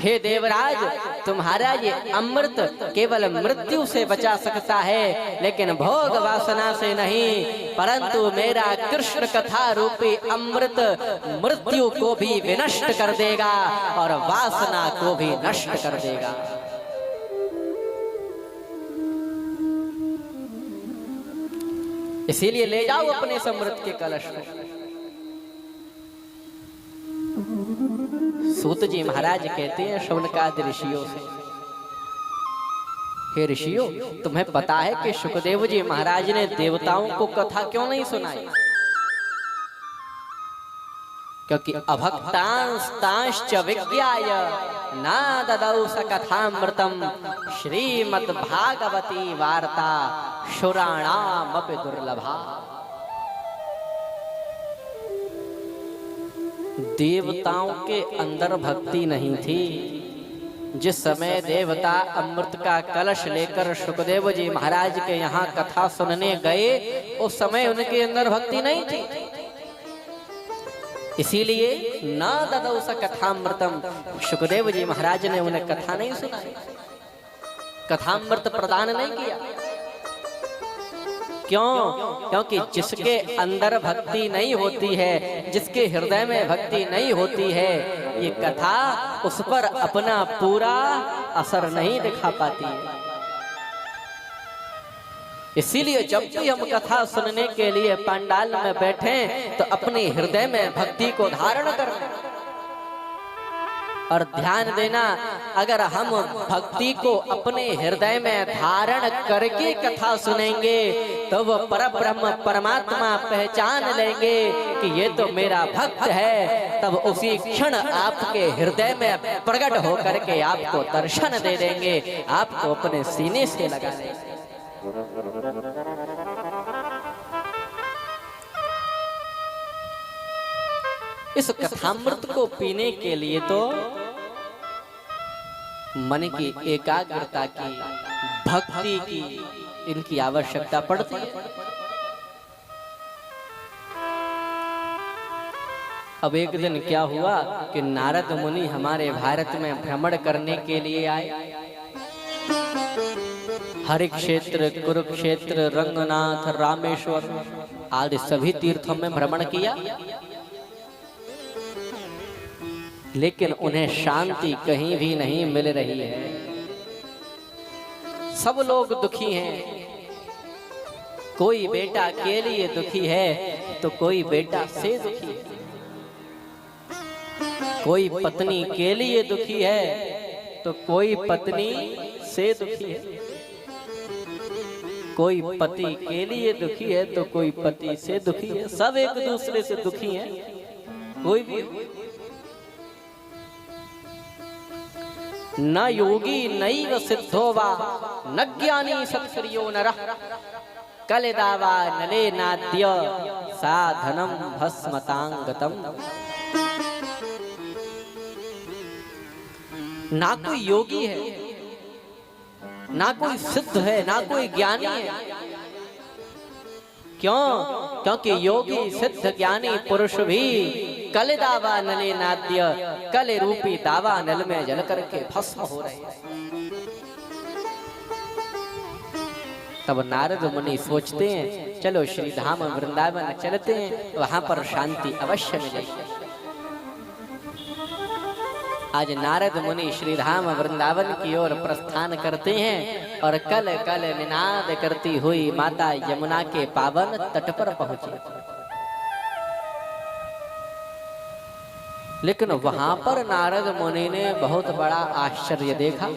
हे देवराज, तुम्हारा ये अमृत केवल मृत्यु से बचा सकता है, लेकिन भोग वासना से नहीं। परंतु मेरा कृष्ण कथा रूपी अमृत मृत्यु को भी विनष्ट कर देगा और वासना को भी नष्ट कर देगा। इसीलिए ले जाओ अपने अमृत के कलश को। सूत जी महाराज कहते हैं शौनकादि ऋषियों से, हे ऋषियों, तुम्हें पता है कि शुकदेव जी महाराज ने देवताओं को कथा क्यों नहीं सुनाई? क्योंकि अभक्तांस्तांश्च विज्ञाय ना ददौ स कथामृतम श्रीमद् भागवती वार्ता शुराणामपि दुर्लभा। देवताओं के अंदर भक्ति नहीं थी। जिस समय देवता अमृत का कलश लेकर शुकदेव जी महाराज के यहाँ कथा सुनने गए, उस समय उनके अंदर भक्ति नहीं थी। इसीलिए न ददौ स कथामृतम, शुकदेव जी महाराज ने उन्हें कथा नहीं सुनाई, कथामृत प्रदान नहीं किया। क्यों? क्योंकि जिसके अंदर भक्ति नहीं होती है, जिसके हृदय में भक्ति नहीं होती है, ये कथा उस पर अपना पूरा असर नहीं दिखा पाती है। इसीलिए जब भी हम कथा सुनने के लिए पंडाल में बैठे तो अपने हृदय में भक्ति को धारण करना और ध्यान देना। अगर हम भक्ति को अपने हृदय में धारण करके कथा सुनेंगे तो वो परब्रह्म परमात्मा पहचान लेंगे कि ये तो मेरा भक्त है। तब उसी क्षण आपके हृदय में प्रकट होकर के आपको दर्शन दे देंगे, आपको अपने सीने से लगा देंगे। इस कथामृत को पीने के लिए तो मन की एकाग्रता की, भक्ति की, इनकी आवश्यकता पड़ती है। अब एक दिन क्या हुआ कि नारद मुनि हमारे भारत में भ्रमण करने के लिए आए। हरिक्षेत्र, कुरुक्षेत्र, रंगनाथ, रामेश्वर आदि सभी तीर्थों में भ्रमण किया, लेकिन उन्हें शांति कहीं भी नहीं मिल रही है। सब लोग दुखी हैं। कोई बेटा के लिए दुखी है तो कोई बेटा से दुखी है, कोई पत्नी के लिए दुखी है तो कोई पत्नी से दुखी है, कोई पति के लिए दुखी है तो कोई पति से दुखी है। सब एक दूसरे से दुखी हैं। कोई भी न योगी नैव सिद्धो वा न ज्ञानी सत्क्रियो नरः कलिदावा नले नाद्य साधनम भस्मतांगतम। ना कोई योगी है, ना कोई सिद्ध है, ना कोई ज्ञानी है। क्यों? क्योंकि योगी सिद्ध ज्ञानी पुरुष भी कल दावा नले नाद्य, कल रूपी दावा नल में जल करके भस्म हो रहे हैं। तब नारद मुनि सोचते हैं चलो श्री धाम वृंदावन चलते हैं, वहां पर शांति अवश्य मिलेगी। आज नारद मुनि श्री धाम वृंदावन की ओर प्रस्थान करते हैं और कल कल निनाद करती हुई माता यमुना के पावन तट पर पहुंचे। लेकिन वहां पर नारद मुनि ने बहुत बड़ा आश्चर्य देखा।